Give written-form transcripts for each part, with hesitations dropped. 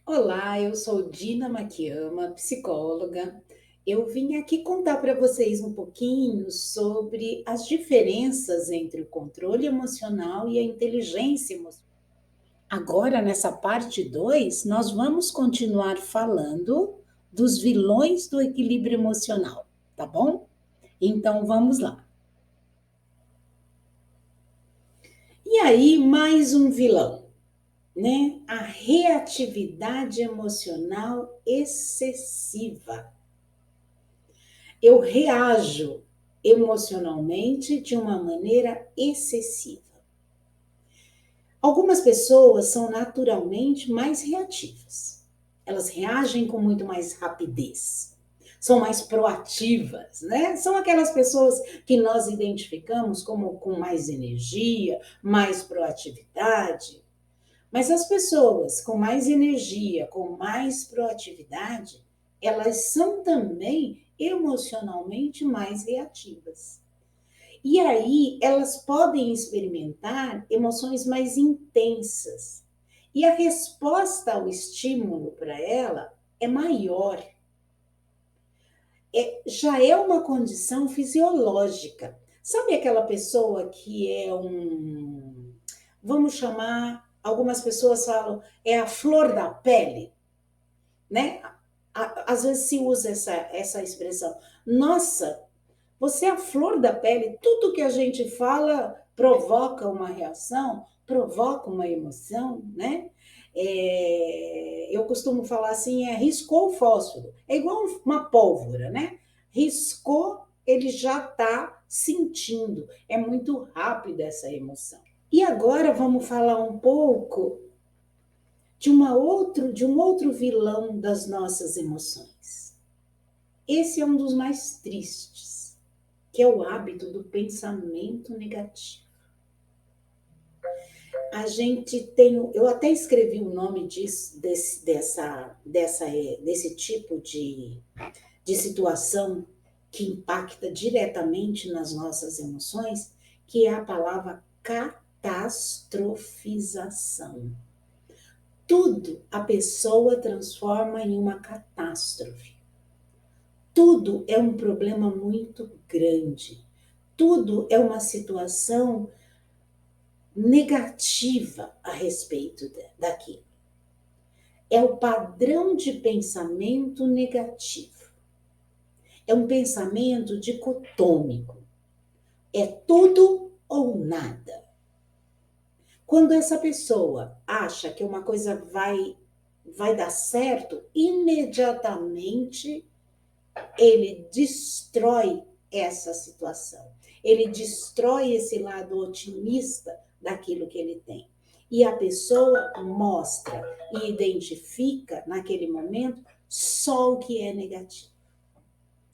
Olá, eu sou Dina Makiyama, psicóloga. Eu vim aqui contar para vocês um pouquinho sobre as diferenças entre o controle emocional e a inteligência emocional. Agora, nessa parte 2, nós vamos continuar falando dos vilões do equilíbrio emocional, tá bom? Então, vamos lá. E aí, mais um vilão, né? A reatividade emocional excessiva. Eu reajo emocionalmente de uma maneira excessiva. Algumas pessoas são naturalmente mais reativas. Elas reagem com muito mais rapidez. São mais proativas, né? São aquelas pessoas que nós identificamos como com mais energia, mais proatividade. Mas as pessoas com mais energia, com mais proatividade, elas são também emocionalmente mais reativas. E aí elas podem experimentar emoções mais intensas. E a resposta ao estímulo para ela é maior. Já é uma condição fisiológica. Sabe aquela pessoa que é vamos chamar, algumas pessoas falam, é a flor da pele, né? Às vezes se usa essa expressão. Nossa, você é a flor da pele, tudo que a gente fala provoca uma reação, provoca uma emoção, né? Eu costumo falar assim, riscou o fósforo. É igual uma pólvora, né? Riscou, ele já está sentindo. É muito rápida essa emoção. E agora vamos falar um pouco de um outro vilão das nossas emoções. Esse é um dos mais tristes, que é o hábito do pensamento negativo. A gente tem, eu até escrevi o nome desse tipo de situação que impacta diretamente nas nossas emoções, que é a palavra catastrofização. Tudo a pessoa transforma em uma catástrofe. Tudo é um problema muito grande. Tudo é uma situação negativa a respeito daquilo. É o padrão de pensamento negativo. É um pensamento dicotômico. É tudo ou nada. Quando essa pessoa acha que uma coisa vai dar certo, imediatamente ele destrói essa situação. Ele destrói esse lado otimista daquilo que ele tem. E a pessoa mostra e identifica naquele momento só o que é negativo.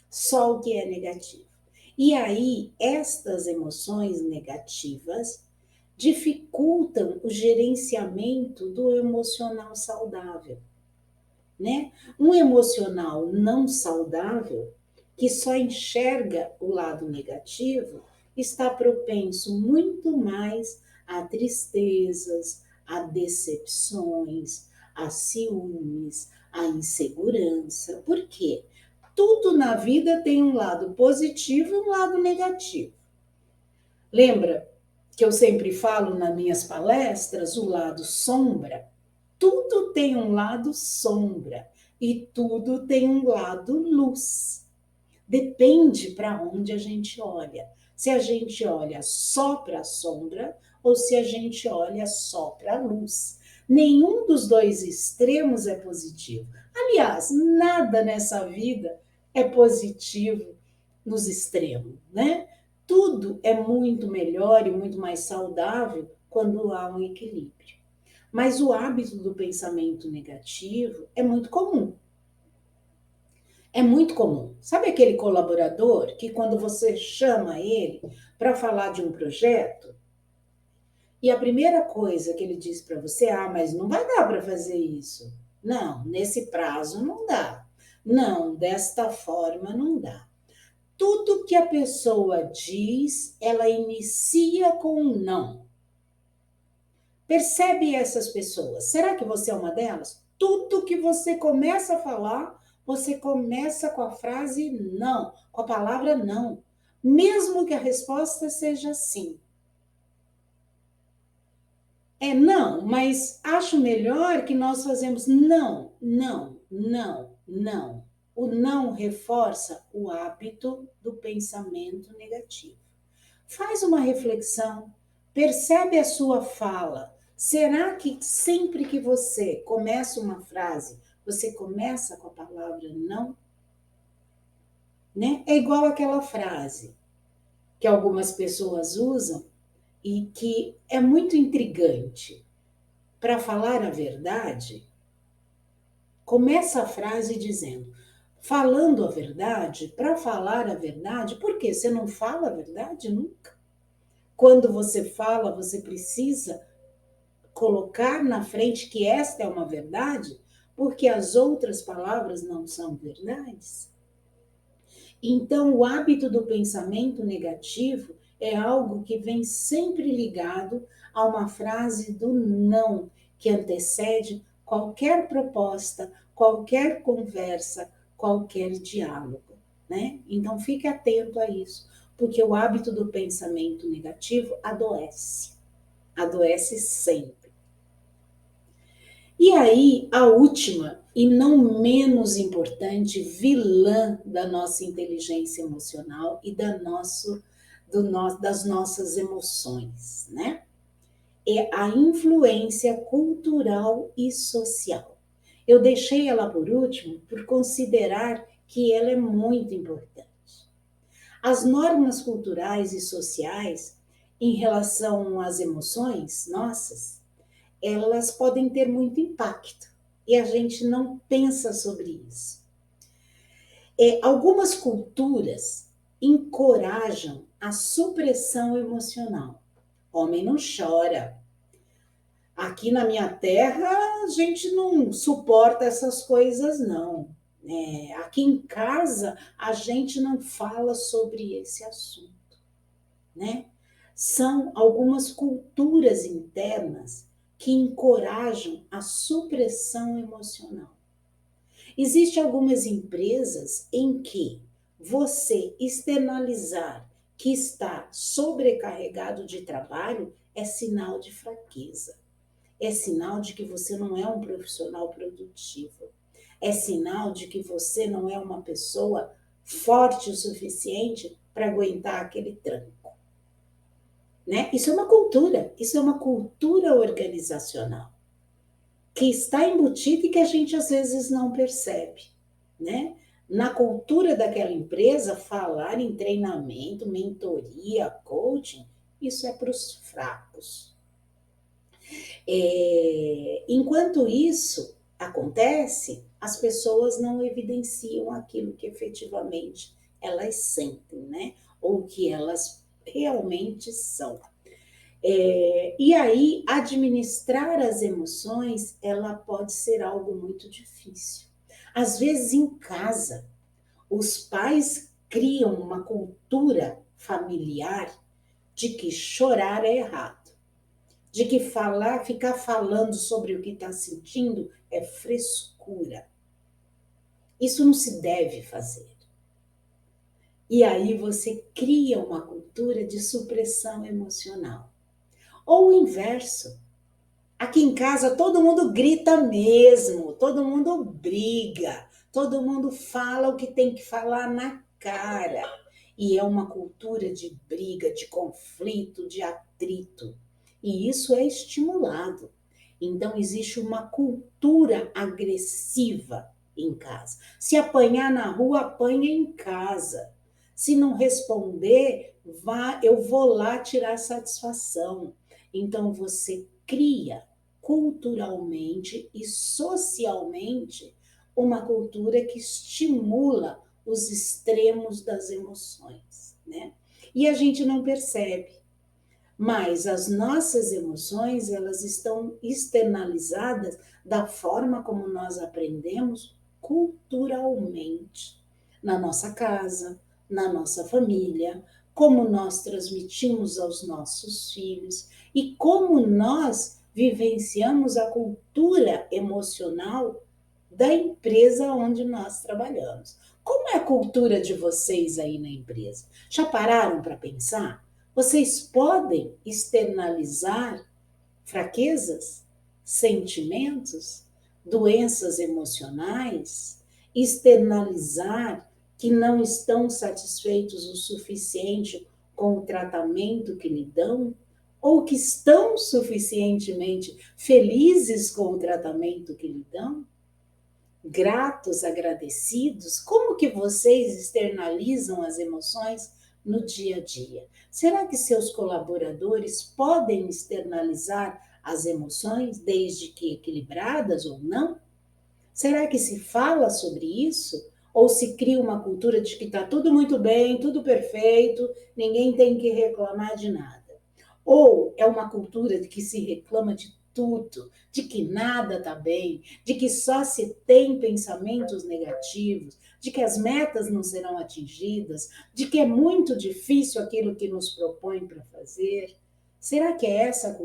Só o que é negativo. E aí, estas emoções negativas dificultam o gerenciamento do emocional saudável, né? Um emocional não saudável, que só enxerga o lado negativo, está propenso muito mais a tristezas, a decepções, a ciúmes, a insegurança. Por quê? Tudo na vida tem um lado positivo e um lado negativo. Lembra que eu sempre falo nas minhas palestras o lado sombra? Tudo tem um lado sombra e tudo tem um lado luz. Depende para onde a gente olha. Se a gente olha só para a sombra ou se a gente olha só para a luz. Nenhum dos dois extremos é positivo. Aliás, nada nessa vida é positivo nos extremos, né? Tudo é muito melhor e muito mais saudável quando há um equilíbrio. Mas o hábito do pensamento negativo é muito comum. É muito comum. Sabe aquele colaborador que quando você chama ele para falar de um projeto e a primeira coisa que ele diz para você, mas não vai dar para fazer isso. Não, nesse prazo não dá. Não, desta forma não dá. Tudo que a pessoa diz, ela inicia com um não. Percebe essas pessoas? Será que você é uma delas? tudo que você começa a falar, você começa com a frase não, com a palavra não, mesmo que a resposta seja sim. É não, mas acho melhor que nós fazemos não, não, não, não. O não reforça o hábito do pensamento negativo. Faz uma reflexão, percebe a sua fala. Será que sempre que você começa uma frase, você começa com a palavra não? Né? É igual aquela frase que algumas pessoas usam e que é muito intrigante. Para falar a verdade, começa a frase dizendo: falando a verdade, para falar a verdade, por quê? Você não fala a verdade nunca? Quando você fala, você precisa colocar na frente que esta é uma verdade, porque as outras palavras não são verdades. Então, o hábito do pensamento negativo é algo que vem sempre ligado a uma frase do não, que antecede qualquer proposta, qualquer conversa, qualquer diálogo, né? Então, fique atento a isso, porque o hábito do pensamento negativo adoece, adoece sempre. E aí, a última e não menos importante vilã da nossa inteligência emocional e das nossas emoções, né? É a influência cultural e social. Eu deixei ela por último por considerar que ela é muito importante. As normas culturais e sociais em relação às emoções nossas, elas podem ter muito impacto e a gente não pensa sobre isso. Algumas culturas encorajam a supressão emocional. Homem não chora. Aqui na minha terra, a gente não suporta essas coisas, não. Aqui em casa, a gente não fala sobre esse assunto, né? São algumas culturas internas que encorajam a supressão emocional. Existem algumas empresas em que você externalizar que está sobrecarregado de trabalho é sinal de fraqueza. É sinal de que você não é um profissional produtivo. É sinal de que você não é uma pessoa forte o suficiente para aguentar aquele tranco. Né? Isso é uma cultura organizacional que está embutida e que a gente às vezes não percebe, né? Na cultura daquela empresa, falar em treinamento, mentoria, coaching, isso é para os fracos. Enquanto isso acontece, as pessoas não evidenciam aquilo que efetivamente elas sentem, né? Ou que elas realmente são. E aí, administrar as emoções, ela pode ser algo muito difícil. Às vezes, em casa, os pais criam uma cultura familiar de que chorar é errado, de que ficar falando sobre o que está sentindo é frescura. Isso não se deve fazer. E aí você cria uma cultura de supressão emocional. Ou o inverso. Aqui em casa todo mundo grita mesmo, todo mundo briga, todo mundo fala o que tem que falar na cara. E é uma cultura de briga, de conflito, de atrito. E isso é estimulado. Então existe uma cultura agressiva em casa. Se apanhar na rua, apanha em casa. Se não responder, eu vou lá tirar satisfação. Então você cria culturalmente e socialmente uma cultura que estimula os extremos das emoções, né? E a gente não percebe, mas as nossas emoções, elas estão externalizadas da forma como nós aprendemos culturalmente, na nossa casa, na nossa família, como nós transmitimos aos nossos filhos e como nós vivenciamos a cultura emocional da empresa onde nós trabalhamos. Como é a cultura de vocês aí na empresa? Já pararam para pensar? Vocês podem externalizar fraquezas, sentimentos, doenças emocionais, externalizar que não estão satisfeitos o suficiente com o tratamento que lhe dão, ou que estão suficientemente felizes com o tratamento que lhe dão, gratos, agradecidos. Como que vocês externalizam as emoções no dia a dia? Será que seus colaboradores podem externalizar as emoções, desde que equilibradas ou não? Será que se fala sobre isso? Ou se cria uma cultura de que está tudo muito bem, tudo perfeito, ninguém tem que reclamar de nada? Ou é uma cultura de que se reclama de tudo, de que nada está bem, de que só se tem pensamentos negativos, de que as metas não serão atingidas, de que é muito difícil aquilo que nos propõe para fazer? Será que é essa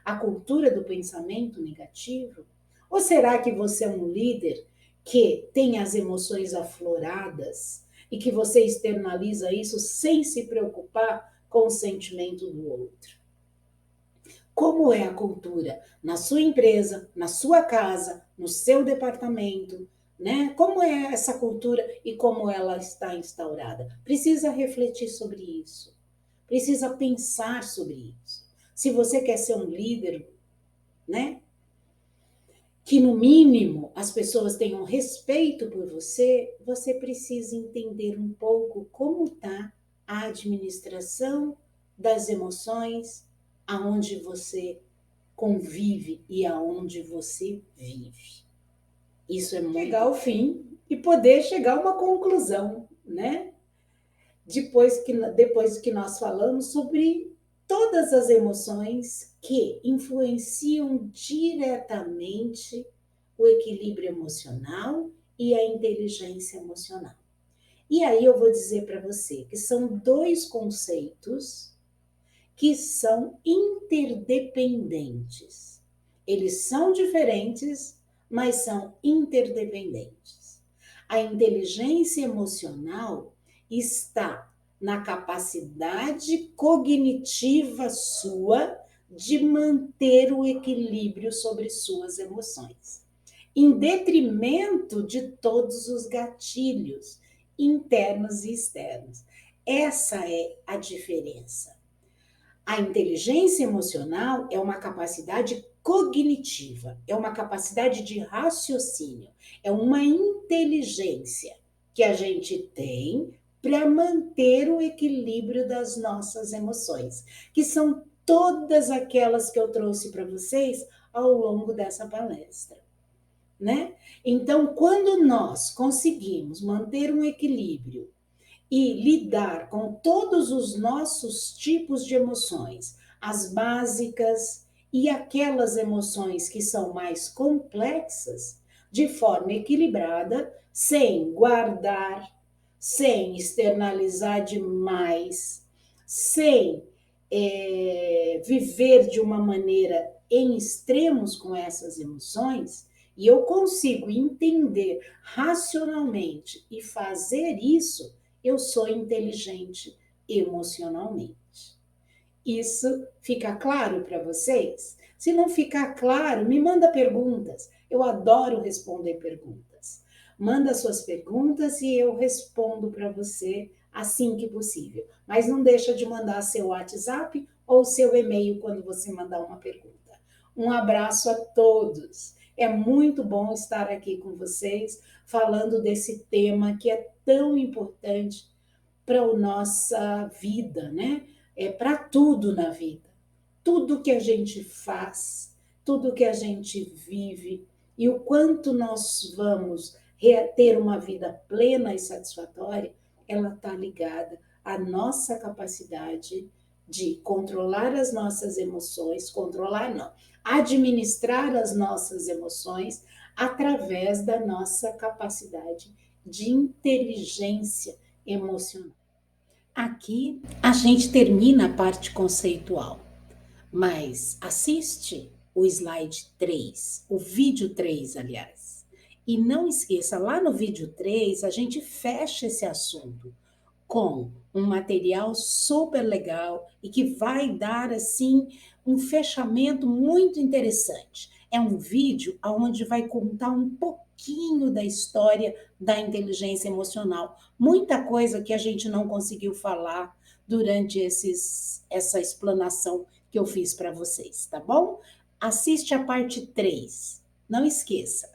a cultura do pensamento negativo? Ou será que você é um líder que tem as emoções afloradas e que você externaliza isso sem se preocupar com o sentimento do outro? Como é a cultura na sua empresa, na sua casa, no seu departamento, né? Como é essa cultura e como ela está instaurada? Precisa refletir sobre isso. Precisa pensar sobre isso. Se você quer ser um líder, né? Que no mínimo as pessoas tenham respeito por você, você precisa entender um pouco como está a administração das emoções aonde você convive e aonde você vive. Isso é muito chegar ao fim e poder chegar a uma conclusão, né? Depois que nós falamos sobre todas as emoções que influenciam diretamente o equilíbrio emocional e a inteligência emocional. E aí eu vou dizer para você que são dois conceitos que são interdependentes. Eles são diferentes, mas são interdependentes. A inteligência emocional está na capacidade cognitiva sua de manter o equilíbrio sobre suas emoções, em detrimento de todos os gatilhos internos e externos. Essa é a diferença. A inteligência emocional é uma capacidade cognitiva, é uma capacidade de raciocínio, é uma inteligência que a gente tem para manter o equilíbrio das nossas emoções, que são todas aquelas que eu trouxe para vocês ao longo dessa palestra, né? Então, quando nós conseguimos manter um equilíbrio e lidar com todos os nossos tipos de emoções, as básicas e aquelas emoções que são mais complexas, de forma equilibrada, sem guardar, sem externalizar demais, sem viver de uma maneira em extremos com essas emoções, e eu consigo entender racionalmente e fazer isso, eu sou inteligente emocionalmente. Isso fica claro para vocês? Se não ficar claro, me manda perguntas. Eu adoro responder perguntas. Manda suas perguntas e eu respondo para você assim que possível. Mas não deixa de mandar seu WhatsApp ou seu e-mail quando você mandar uma pergunta. Um abraço a todos. É muito bom estar aqui com vocês, falando desse tema que é tão importante para a nossa vida, né? É para tudo na vida. Tudo que a gente faz, tudo que a gente vive e o quanto nós vamos ter uma vida plena e satisfatória, ela está ligada à nossa capacidade de controlar as nossas emoções, controlar não, administrar as nossas emoções através da nossa capacidade de inteligência emocional. Aqui a gente termina a parte conceitual, mas assiste o slide 3, o vídeo 3, aliás. E não esqueça, lá no vídeo 3, a gente fecha esse assunto com um material super legal e que vai dar, assim, um fechamento muito interessante. É um vídeo onde vai contar um pouquinho da história da inteligência emocional. Muita coisa que a gente não conseguiu falar durante essa explanação que eu fiz para vocês, tá bom? Assiste a parte 3. Não esqueça.